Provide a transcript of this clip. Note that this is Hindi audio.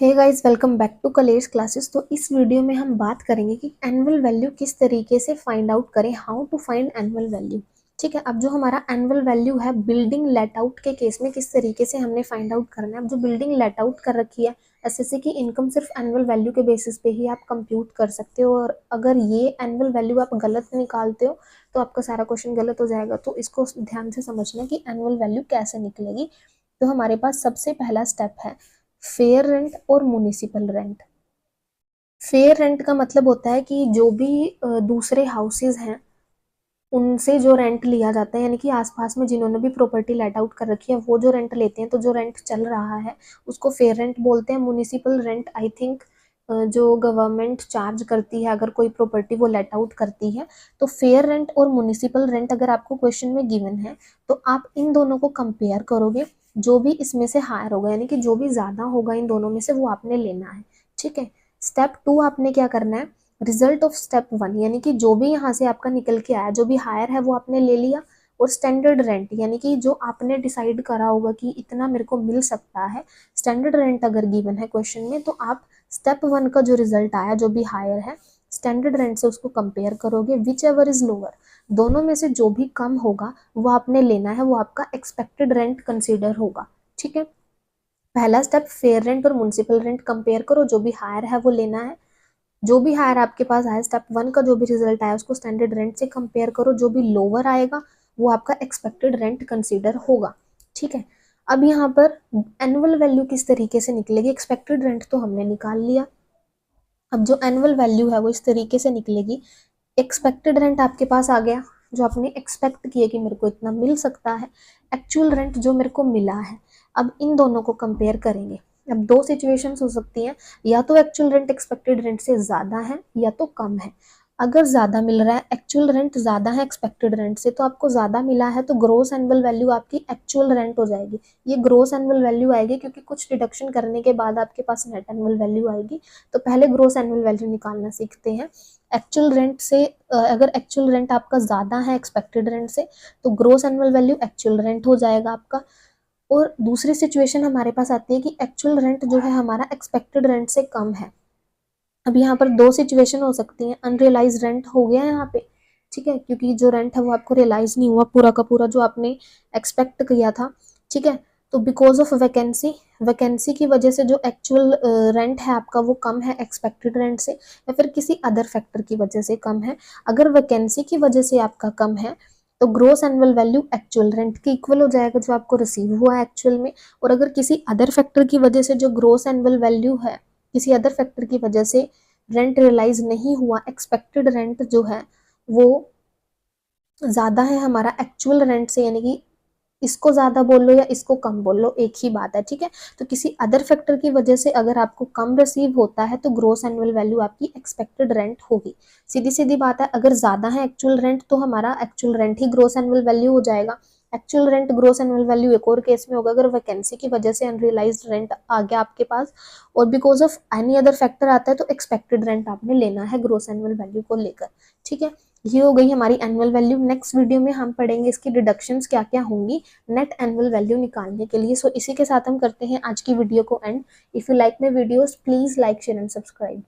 Hey guys, welcome back to college classes. तो इस वीडियो में हम बात करेंगे कि एनुअल वैल्यू किस तरीके से फाइंड आउट करें, how to find annual value. ठीक है, अब जो हमारा एनुअल वैल्यू है बिल्डिंग लेट आउट के केस में किस तरीके से हमने फाइंड आउट करना है। अब जो बिल्डिंग लेट आउट कर रखी है एसएससी की इनकम सिर्फ एनुअल वैल्यू के बेसिस पे ही आप कंप्यूट कर सकते हो, और अगर ये एनुअल वैल्यू आप गलत निकालते हो तो आपका सारा क्वेश्चन गलत हो जाएगा। तो इसको ध्यान से समझना कि एनुअल वैल्यू कैसे निकलेगी। तो हमारे पास सबसे पहला स्टेप है फेयर रेंट और म्युनिसिपल रेंट। फेयर रेंट का मतलब होता है कि जो भी दूसरे हाउसेज हैं उनसे जो रेंट लिया जाता है, यानी कि आसपास में जिन्होंने भी प्रॉपर्टी लेट आउट कर रखी है वो जो रेंट लेते हैं, तो जो रेंट चल रहा है उसको फेयर रेंट बोलते हैं। म्युनिसिपल रेंट आई थिंक जो गवर्नमेंट चार्ज करती है अगर कोई प्रॉपर्टी वो लेट आउट करती है। तो फेयर रेंट और म्युनिसिपल रेंट अगर आपको क्वेश्चन में गिवन है तो आप इन दोनों को कंपेयर करोगे, जो भी इसमें से हायर होगा यानी कि जो भी ज्यादा होगा इन दोनों में से वो आपने लेना है। ठीक है, स्टेप 2 आपने क्या करना है, रिजल्ट ऑफ स्टेप 1 यानी कि जो भी यहाँ से आपका निकल के आया, जो भी हायर है वो आपने ले लिया, और स्टैंडर्ड रेंट यानी कि जो आपने डिसाइड करा होगा कि इतना मेरे को मिल सकता है, स्टैंडर्ड रेंट अगर गिवन है क्वेश्चन में, तो आप स्टेप 1 का जो रिजल्ट आया जो भी हायर है स्टैंडर्ड रेंट से उसको कंपेयर करोगे। विच एवर इज लोअर, दोनों में से जो भी कम होगा वो आपने लेना है, वो आपका एक्सपेक्टेड रेंट कंसिडर होगा। ठीक है, पहला स्टेप फेयर रेंट और म्युनिसिपल रेंट कंपेयर करो, जो भी हायर है वो लेना है। जो भी हायर आपके पास आया स्टेप 1 का जो भी रिजल्ट आया उसको स्टैंडर्ड रेंट से कंपेयर करो, जो भी लोअर आएगा वो आपका एक्सपेक्टेड रेंट कंसीडर होगा। ठीक है, अब यहाँ पर एनुअल वैल्यू किस तरीके से निकलेगी। एक्सपेक्टेड रेंट तो हमने निकाल लिया, अब जो एनुअल वैल्यू है वो इस तरीके से निकलेगी। एक्सपेक्टेड रेंट आपके पास आ गया, जो आपने एक्सपेक्ट किया कि मेरे को इतना मिल सकता है, एक्चुअल रेंट जो मेरे को मिला है। अब इन दोनों को कंपेयर करेंगे। अब दो सिचुएशंस हो सकती हैं, या तो एक्चुअल रेंट एक्सपेक्टेड रेंट से ज़्यादा है या तो कम है। अगर ज़्यादा मिल रहा है, एक्चुअल रेंट ज़्यादा है एक्सपेक्टेड रेंट से, तो आपको ज़्यादा मिला है तो ग्रोस एनुअल वैल्यू आपकी एक्चुअल रेंट हो जाएगी। ये ग्रोस एनुअल वैल्यू आएगी क्योंकि कुछ डिडक्शन करने के बाद आपके पास नेट एनुअल वैल्यू आएगी। तो पहले ग्रोस एनुअल वैल्यू निकालना सीखते हैं। एक्चुअल रेंट से अगर एक्चुअल रेंट आपका ज़्यादा है एक्सपेक्टेड रेंट से तो gross annual value actual rent हो जाएगा आपका। और दूसरी सिचुएशन हमारे पास आती है कि एक्चुअल रेंट जो है हमारा एक्सपेक्टेड रेंट से कम है। अब यहाँ पर दो सिचुएशन हो सकती हैं, अनरियलाइज रेंट हो गया यहाँ पे। ठीक है, क्योंकि जो रेंट है वो आपको रियलाइज नहीं हुआ पूरा का पूरा जो आपने एक्सपेक्ट किया था। ठीक है, तो बिकॉज ऑफ वैकेंसी, वैकेंसी की वजह से जो एक्चुअल रेंट है आपका वो कम है एक्सपेक्टेड रेंट से, या फिर किसी अदर फैक्टर की वजह से कम है। अगर वैकेंसी की वजह से आपका कम है तो gross annual value actual rent के इक्वल हो जाएगा जो आपको रिसीव हुआ है एक्चुअल में। और अगर किसी अदर फैक्टर की वजह से जो ग्रोस एनुअल वैल्यू है, किसी अदर फैक्टर की वजह से रेंट रियलाइज नहीं हुआ, एक्सपेक्टेड रेंट जो है वो ज़्यादा है हमारा एक्चुअल रेंट से, यानी कि इसको ज़्यादा बोल लो या इसको कम बोल लो एक ही बात है। ठीक है, तो किसी अदर फैक्टर की वजह से अगर आपको कम रिसीव होता है तो ग्रोस एनुअल वैल्यू आपकी एक्सपेक्टेड रेंट होगी। सीधी सीधी बात है, अगर ज़्यादा है एक्चुअल रेंट तो हमारा एक्चुअल रेंट ही ग्रोस एनुअल वैल्यू हो जाएगा। Actual rent gross annual value एक और केस में होगा अगर वैकेंसी की वजह से अनरियलाइज्ड रेंट आ गया आपके पास और because of any other factor आता है तो एक्सपेक्टेड रेंट आपने लेना है ग्रोस एनुअल वैल्यू को लेकर। ठीक है, ये हो गई हमारी एनुअल वैल्यू। नेक्स्ट वीडियो में हम पढ़ेंगे इसकी डिडक्शंस क्या क्या होंगी नेट एनुअल वैल्यू निकालने के लिए। सो इसी के साथ हम करते हैं आज की वीडियो को and. If you like my videos please like share and subscribe.